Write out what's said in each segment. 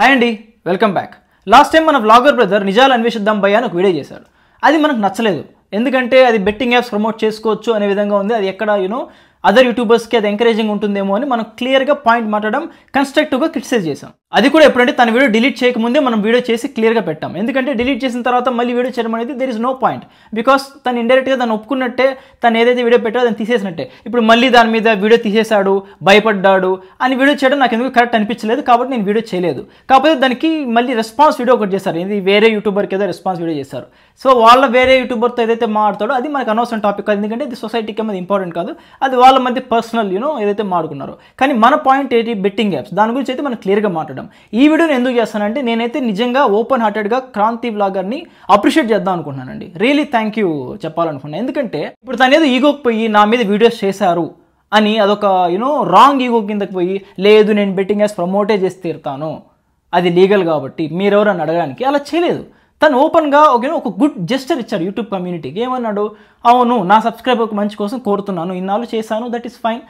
Hi అండి, welcome back. Last time మన vlogger brother నిజాలు అన్వేషిద్దాం భయ్య అని ఒక వీడియో చేశాడు. అది మనకు నచ్చలేదు. ఎందుకంటే అది బెట్టింగ్ యాప్స్ ప్రమోట్ చేసుకోవచ్చు అనే విధంగా ఉంది. అది ఎక్కడ అదర్ యూట్యూబర్స్కి అది ఎంకరేజింగ్ ఉంటుందేమో అని మనం క్లియర్గా పాయింట్ మాట్లాడడం, కన్స్ట్రక్టివ్గా క్రిటిసైజ్ చేసాం. అది కూడా ఎప్పుడంటే తన వీడియో డిలీట్ చేయకముందే మనం వీడియో చేసి క్లియర్గా పెట్టాం. ఎందుకంటే డిలీట్ చేసిన తర్వాత మళ్ళీ వీడియో చేయడం అనేది there is no point. Because తను ఇండైరెక్ట్గా తను ఒప్పుకున్నట్టే, తను ఏదైతే వీడియో పెట్టాడో దాన్ని తీసేసినట్టే. ఇప్పుడు మళ్ళీ దాని మీద వీడియో తీసేశాడు, భయపడ్డాడు అని వీడియో చేయడం నాకు ఎందుకు కరెక్ట్ అనిపించలేదు. కాబట్టి నేను వీడియో చేయలేదు. కాకపోతే దానికి మళ్ళీ రెస్పాన్స్ వీడియో ఒకటి చేశారు. ఇది వేరే యూట్యూబర్కి ఏదో రెస్పాన్స్ వీడియో చేశారు. సో వాళ్ళ వేరే యూట్యూబర్తో ఏదైతే మాట్లాడతాడో అది మనకు అనవసరం టాపిక్ కాదు. ఎందుకంటే ఇది సొసైటీకి అది ఇంపార్టెంట్ కాదు. అది వాళ్ళ మధ్య పర్సనల్ ఏదైతే మాట్లాడుకున్నారో. కానీ మన పాయింట్ ఏంటి, బెట్టింగ్ యాప్స్. దాని గురించి అయితే మనం క్లియర్గా మాట్లాడడం. ఈ వీడియోని ఎందుకు చేస్తానంటే నేనైతే నిజంగా ఓపెన్ హార్టెడ్గా క్రాంతి వ్లాగర్ని అప్రిషియేట్ చేద్దాం అనుకుంటున్నానండి. రియలీ థ్యాంక్ యూ చెప్పాలనుకున్నాను. ఎందుకంటే ఇప్పుడు తను ఏదో ఈగోకి పోయి నా మీద వీడియోస్ చేశారు అని అదొక రాంగ్ ఈగో కిందకి పోయి, లేదు నేను బెట్టింగ్ యాప్స్ ప్రమోటే చేసి తీరుతాను, అది లీగల్ కాబట్టి మీరెవరు అని అడగడానికి అలా చేయలేదు. తను ఓపెన్గా ఒక గుడ్ జెస్చర్ ఇచ్చాడు యూట్యూబ్ కమ్యూనిటీకి. ఏమన్నాడు, అవును నా సబ్స్క్రైబర్కి మంచి కోసం కోరుతున్నాను, ఇన్నాళ్ళు చేశాను, దట్ ఈస్ ఫైన్,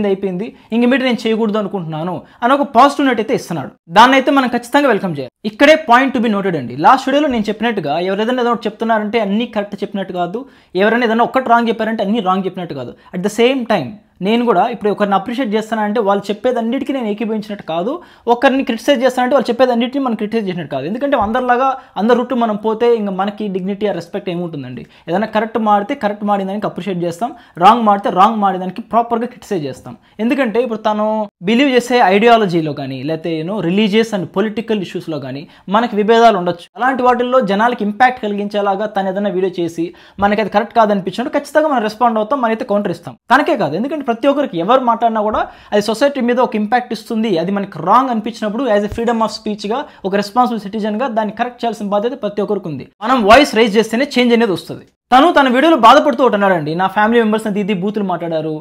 అయిపోయింది, ఇంక మీద నేను చేయకూడదు అనుకుంటున్నాను అని ఒక పాజిటివ్ నోట్ అయితే ఇస్తున్నాడు. దాన్ని అయితే మనం ఖచ్చితంగా వెల్కమ్ చేయాలి. ఇక్కడే పాయింట్ టు బి నోటెడ్ అండి. లాస్ట్ వీడియోలో నేను చెప్పినట్టుగా ఎవరైనా ఏదైనా చెప్తున్నారంటే అన్నీ కరెక్ట్ చెప్పినట్టు కాదు, ఎవరైనా ఏదైనా ఒక్కటి రాంగ్ చెప్పారంటే అన్నీ రాంగ్ చెప్పినట్టు కాదు. అట్ ద సేమ్ టైం నేను కూడా ఇప్పుడు ఒకరిని అప్రిషియేట్ చేస్తానంటే వాళ్ళు చెప్పేది అన్నిటికీ నేను ఏకీభవించినట్టు కాదు, ఒకరిని క్రిటిసైజ్ చేస్తానంటే వాళ్ళు చెప్పేది అన్నిటిని మనం క్రిటిసైజ్ చేసినట్టు కాదు. ఎందుకంటే అందరిలాగా అందరి రూట్ మనం పోతే ఇంకా మనకి డిగ్నిటీ ఆ రెస్పెక్ట్ ఏముంటుందండి. ఏదైనా కరెక్ట్ మాడితే కరెక్ట్ మాడిదానికి అప్రిషియేట్ చేస్తాం, రాంగ్ మాడితే రాంగ్ మాడిదానికి ప్రాపర్గా క్రిటిసైజ్ చేస్తాం. ఎందుకంటే ఇప్పుడు తను బిలీవ్ చేసే ఐడియాలజీలో కానీ లేకపోతే రిలీజియస్ అండ్ పొలిటికల్ ఇష్యూస్లో కానీ మనకి విభేదాలు ఉండొచ్చు. అలాంటి వాటిల్లో జనాలకి ఇంపాక్ట్ కలిగించేలాగా తను ఏదైనా వీడియో చేసి మనకి అది కరెక్ట్ కాదనిపించినప్పుడు ఖచ్చితంగా మనం రెస్పాండ్ అవుతాం, మనైతే కౌంటర్ ఇస్తాం. తనకే కాదు, ఎందుకంటే ప్రతి ఒక్కరికి ఎవరు మాట్లాడినా కూడా అది సొసైటీ మీద ఒక ఇంపాక్ట్ ఇస్తుంది. అది మనకి రాంగ్ అనిపించినప్పుడు యాజ్ ఎ ఫ్రీడమ్ ఆఫ్ స్పీచ్గా ఒక రెస్పాన్సిబుల్ సిటిజన్గా దాన్ని కరెక్ట్ చేయాల్సిన బాధ్యత ప్రతి ఒక్కరికి ఉంది. మనం వాయిస్ రైజ్ చేస్తేనే చేంజ్ అనేది వస్తుంది. తన వీడియోలో బాధపడుతూ ఉంటున్నాడండి, నా ఫ్యామిలీ మెంబర్స్ దీది బూతులు మాట్లాడారు,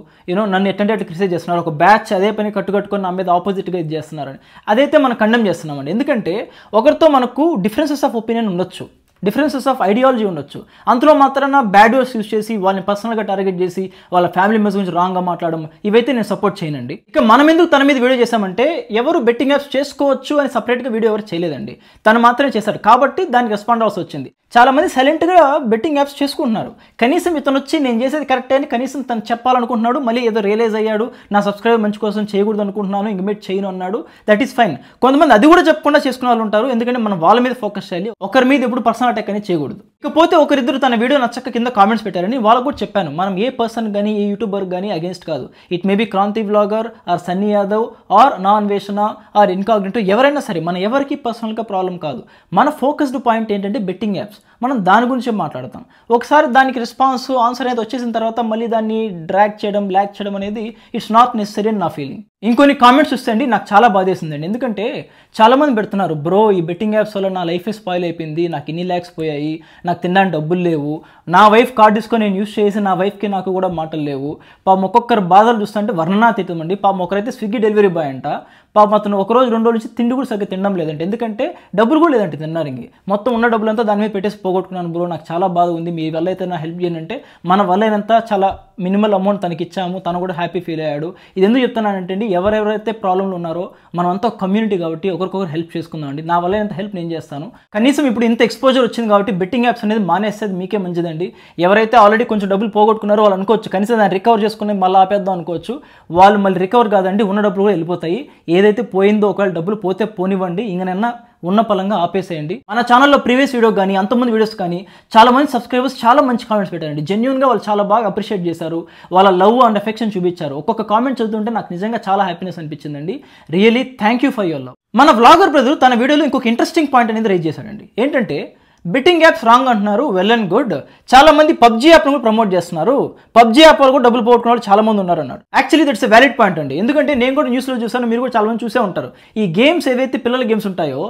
నన్ను ఎట్టంటే క్రిటిసైజ్ చేస్తున్నారు, ఒక బ్యాచ్ అదే పని కట్టుకొని నా మీద ఆపోజిట్గా ఇది చేస్తున్నారని. అదైతే మనం కండెమ్ చేస్తున్నామండి. ఎందుకంటే ఒకరితో మనకు డిఫరెన్సెస్ ఆఫ్ ఒపీనియన్ ఉండొచ్చు, డిఫరెన్సెస్ ఆఫ్ ఐడియాలజీ ఉండొచ్చు. అందులో మాత్రాన బ్యాడ్ వర్డ్స్ యూస్ చేసి వాళ్ళని పర్సనల్గా టార్గెట్ చేసి వాళ్ళ ఫ్యామిలీ మెంబర్స్ గురించి రాంగ్గా మాట్లాడడం ఇవైతే నేను సపోర్ట్ చేయనండి. ఇక మనం ఎందుకు తన మీద వీడియో చేశామంటే ఎవరు బెట్టింగ్ యాప్స్ చేసుకోవచ్చు అని సపరేట్గా వీడియో ఎవరు చేయలేదండి, తను మాత్రమే చేశాడు కాబట్టి దానికి రెస్పాండ్ అవ్వాల్సి వచ్చింది. చాలామంది సైలెంట్గా బెట్టింగ్ యాప్స్ చేసుకుంటున్నారు. కనీసం ఇతను వచ్చి నేను చేసేది కరెక్టే అని కనీసం తను చెప్పాలనుకుంటున్నాడు. మళ్ళీ ఏదో రియలైజ్ అయ్యాడు, నా సబ్స్క్రైబర్ మంచి కోసం చేయకూడదు అనుకుంటున్నాను, ఇంకమేట్ చేయను అన్నాడు. That is fine. కొంతమంది అది కూడా చెప్పకుండా చేసుకునే వాళ్ళు ఉంటారు. ఎందుకంటే మనం వాళ్ళ మీద ఫోకస్ చేయాలి, ఒకరి మీద ఎప్పుడు పర్సనల్ అటాక్ అనేది చేయకూడదు. ఇకపోతే ఒకరిద్దరు తన వీడియో నచ్చక కింద కామెంట్స్ పెట్టారని వాళ్ళకు కూడా చెప్పాను. మనం ఏ పర్సన్ కానీ ఏ యూట్యూబర్ కానీ అగేన్స్ట్ కాదు. It may be Kranti vlogger or Sunny Yadav or Naa Anveshana are incognito, ఎవరైనా సరే మన ఎవరికి పర్సనల్గా ప్రాబ్లం కాదు. మన ఫోకస్డ్ పాయింట్ ఏంటంటే బెట్టింగ్ యాప్స్. మనం దాని గురించి మాట్లాడతాం. ఒకసారి దానికి రెస్పాన్స్ ఆన్సర్ అనేది వచ్చేసిన తర్వాత మళ్ళీ దాన్ని డ్రాగ్ చేయడం, బ్లాక్ చేయడం అనేది ఇట్స్ నాట్ నెసరీ అని నా ఫీలింగ్. ఇంకొన్ని కామెంట్స్ వస్తే అండి నాకు చాలా బాధేసిందండి. ఎందుకంటే చాలామంది పెడుతున్నారు, బ్రో ఈ బెట్టింగ్ యాప్స్ వల్ల నా లైఫే స్పాయిల్ అయిపోయింది, నాకు ఇన్ని ల్యాక్స్ పోయాయి, నాకు తినడానికి డబ్బులు లేవు, నా వైఫ్ కార్డు తీసుకొని నేను యూస్ చేసి నా వైఫ్కి నాకు కూడా మాటలు లేవు. పాపం ఒక్కొక్కరు బాధలు చూస్తుంటే వర్ణనాతీతం అండి. పాపం ఒకరైతే స్విగ్గీ డెలివరీ బాయ్ అంట, పాపం అతను ఒకరోజు 2 రోజుల నుంచి తిండి కూడా సరిగ్గా తినడం లేదంటే, ఎందుకంటే డబ్బులు కూడా లేదంటే తిన్నారు. ఇంక మొత్తం ఉన్న డబ్బులంతా దాని మీద పెట్టేసి పోగొట్టుకున్నాను బ్రో, నాకు చాలా బాధ ఉంది, మీ వల్ల అయితే నా హెల్ప్ చేయండి అంటే మన వల్ల అయినంత చాలా మినిమల్ అమౌంట్ తనకి ఇచ్చాము, తను కూడా హ్యాపీ ఫీల్ అయ్యాడు. ఇది ఎందుకు చెప్తున్నానంటే అండి, ఎవరెవరైతే ప్రాబ్లంలో ఉన్నారో మనం అంతా కమ్యూనిటీ కాబట్టి ఒకరికొకరు హెల్ప్ చేసుకుందాం అండి. నా వల్ల ఎంత హెల్ప్ నేను చేస్తాను. కనీసం ఇప్పుడు ఇంత ఎక్స్పోజర్ వచ్చింది కాబట్టి బెట్టింగ్ యాప్స్ అనేది మానేసేది మీకే మంచిదండి. ఎవరైతే ఆల్రెడీ కొంచెం డబ్బులు పోగొట్టుకున్నారో వాళ్ళు అనుకోవచ్చు కనీసం దాన్ని రికవర్ చేసుకుని మళ్ళీ ఆపేద్దాం అనుకోవచ్చు. వాళ్ళు మళ్ళీ రికవర్ కాదండి, ఉన్న డబ్బులు కూడా వెళ్ళిపోతాయి. ఏదైతే పోయిందో ఒకవేళ డబ్బులు పోతే పోనివ్వండి, ఇంకనైనా ఉన్న పలంగా ఆపేసేయండి. మన ఛానల్లో ప్రీవియస్ వీడియో కానీ అంతమంది వీడియోస్ కానీ చాలా మంది సబ్స్క్రైబర్స్ చాలా మంచి కామెంట్స్ పెట్టారండి. జెన్యూన్గా వాళ్ళు చాలా బాగా అప్రిషియేట్ చేశారు, వాళ్ళ లవ్ అండ్ అఫెక్షన్ చూపించారు. ఒక్కొక్క కామెంట్ చదువుతుంటే నాకు నిజంగా చాలా హ్యాపీనెస్ అనిపించిందండి. Really thank you for your love. మన వ్లాగర్ బ్రదర్ తన వీడియోలో ఇంకొక ఇంట్రెస్టింగ్ పాయింట్ అనేది రైజ్ చేశాడండి. ఏంటంటే బెట్టింగ్ యాప్స్ రాంగ్ అంటున్నారు, వెల్ అండ్ గుడ్. చాలా మంది పబ్జీ యాప్ను కూడా ప్రమోట్ చేస్తున్నారు, పబ్జీ యాప్ వాళ్ళు కూడా డబ్బులు పోగొట్టుకున్న వాళ్ళు చాలా మంది ఉన్నారు అన్నాడు. Actually that's a valid point అండి. ఎందుకంటే నేను కూడా న్యూస్లో చూసాను, మీరు కూడా చాలా మంది చూసే ఉంటారు. ఈ గేమ్స్ ఏవైతే పిల్లల గేమ్స్ ఉంటాయో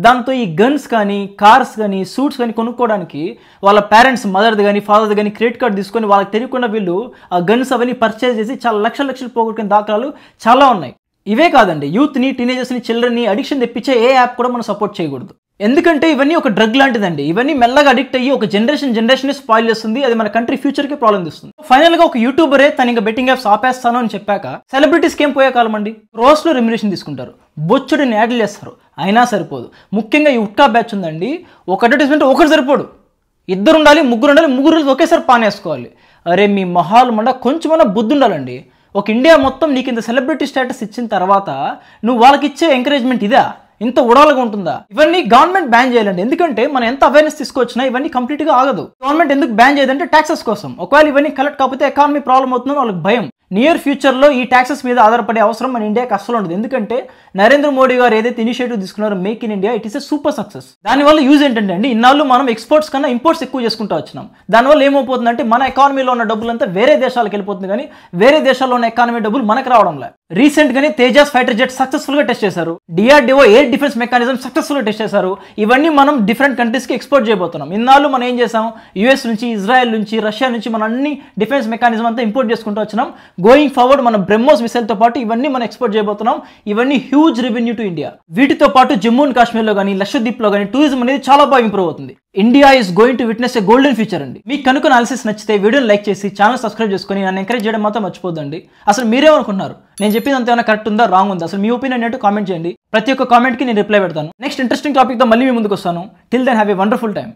దాంతో ఈ గన్స్ కానీ కార్స్ కానీ సూట్స్ కానీ కొనుక్కోవడానికి వాళ్ళ పేరెంట్స్ మదర్ది కానీ ఫాదర్ది కానీ క్రెడిట్ కార్డు తీసుకొని వాళ్ళకి తెలియకుండా వీళ్ళు ఆ గన్స్ అవన్నీ పర్చేజ్ చేసి చాలా లక్షలు పోగొట్టుకునే దాఖలాలు చాలా ఉన్నాయి. ఇవే కాదండి, యూత్ని, టీనేజర్స్ని, చిల్డ్రన్ని అడిక్షన్ తెప్పించే ఏ యాప్ కూడా మనం సపోర్ట్ చేయకూడదు. ఎందుకంటే ఇవన్నీ ఒక డ్రగ్ లాంటిదండి. ఇవన్నీ మెల్లగా అడిక్ట్ అయ్యి ఒక జనరేషన్ స్పాయిల్ చేస్తుంది. అది మన కంట్రీ ఫ్యూచర్కి ప్రాబ్లం తెస్తుంది. ఫైనల్ గా ఒక యూట్యూబరే తను ఇంకా బెట్టింగ్ యాప్స్ ఆపేస్తాను అని చెప్పాక సెలబ్రిటీస్కి ఏం పోయే కాలం అండి. రోస్లో రెమ్యునరేషన్ తీసుకుంటారు, బొచ్చుడిని యాడ్లు చేస్తారు, అయినా సరిపోదు. ముఖ్యంగా ఈ ఉట్కా బ్యాచ్ ఉందండి, ఒక అడ్వర్టైజ్మెంట్ ఒకటి సరిపోడు, ఇద్దరు ఉండాలి, ముగ్గురు ఒకేసారి పానేసుకోవాలి. అరే మీ మొహాలు మండ, కొంచెమన్నా బుద్ధి ఉండాలండి. ఒక ఇండియా మొత్తం నీకు ఇంత సెలబ్రిటీ స్టేటస్ ఇచ్చిన తర్వాత నువ్వు వాళ్ళకి ఇచ్చే ఎంకరేజ్మెంట్ ఇదా? ఇంత ఉడాలుగా ఉంటుందా? ఇవన్నీ గవర్నమెంట్ బ్యాన్ చేయాలండి. ఎందుకంటే మనం ఎంత అవేర్నెస్ తీసుకొచ్చినా ఇవన్నీ కంప్లీట్గా ఆగదు. గవర్నమెంట్ ఎందుకు బ్యాన్ చేయదంటే ట్యాక్సెస్ కోసం. ఒకవేళ ఇవన్నీ కలెక్ట్ కాకపోతే ఎకానమీ ప్రాబ్లం అవుతుందని వాళ్ళకి భయం. నియర్ ఫ్యూచర్లో ఈ ట్యాక్సెస్ మీద ఆధారపడే అవసరం మన ఇండియాకి అస్సలు ఉండదు. ఎందుకంటే నరేంద్ర మోడీ గారు ఏదైతే ఇనిషియేటివ్ తీసుకున్నారో make in India, it is a super success. దానివల్ల యూజ్ ఏంటంటే అండి, ఇన్నాళ్ళు మనం ఎక్స్పోర్ట్స్ కన్నా ఇంపోర్ట్స్ ఎక్కువ చేసుకుంటూ వచ్చినాం. దానివల్ల ఏమైపోతుందంటే మన ఎకానమీలో ఉన్న డబ్బులంతా వేరే దేశాలకు వెళ్ళిపోతుంది, కానీ వేరే దేశాల్లో ఉన్న ఎకానమీ డబ్బులు మనకు రావడం లేదు. రీసెంట్ గానే తేజాస్ ఫైటర్ జెట్ సక్సెస్ఫుల్ గా టెస్ట్ చేశారు. DRDO air defence mechanism successful గా టెస్ట్ చేశారు. ఇవన్నీ మనం డిఫరెంట్ కంట్రీస్ కి ఎక్స్పోర్ట్ చేయబోతున్నాం. ఇన్నాళ్ళు మనం ఏం చేసాం, యుఎస్ నుంచి, ఇజ్రాయెల్ నుంచి, రష్యా నుంచి మనం అన్ని డిఫెన్స్ మెకానిజం అంతా ఇంపోర్ట్ చేసుకుంటూ వచ్చినాం. గోయింగ్ ఫార్వర్డ్ మన బ్రహ్మోస్ మిసైల్ తో పాటు ఇవన్నీ మనం ఎక్స్పోర్ట్ చేయబోతున్నాం. ఇవన్నీ హ్యూజ్ రెవెన్యూ టు ఇండియా. వీటితో పాటు జమ్మూ అండ్ కాశ్మీర్ లో కానీ, లక్షద్వీప్ లో కానీ టూరిజం అనేది చాలా బాగా ఇంప్రూవ్ అవుతుంది. India is going to witness a golden future అండి. మీకు కనుక అనాలిసిస్ నచ్చితే వీడియోని లైక్ చేసి ఛానల్ సబ్స్క్రైబ్ చేసుకొని నన్ను ఎంకరేజ్ చేయడం మాత్రం మర్చిపోద్దండి. అసలు మీరేమనుకుంటున్నారు, నేను చెప్పింది అంతేమైనా కరెక్ట్ ఉందా, రాంగ్ ఉందా? అసలు మీ ఒపీనియన్ ఏంటో కామెంట్ చేయండి. ప్రతి ఒక్క కామెంట్ కి నేను రిప్లై పెడతాను. నెక్స్ట్ ఇంట్రెస్టింగ్ టాపిక్ తో మళ్ళీ మీ ముందుకు వస్తాను. Till then have a wonderful time.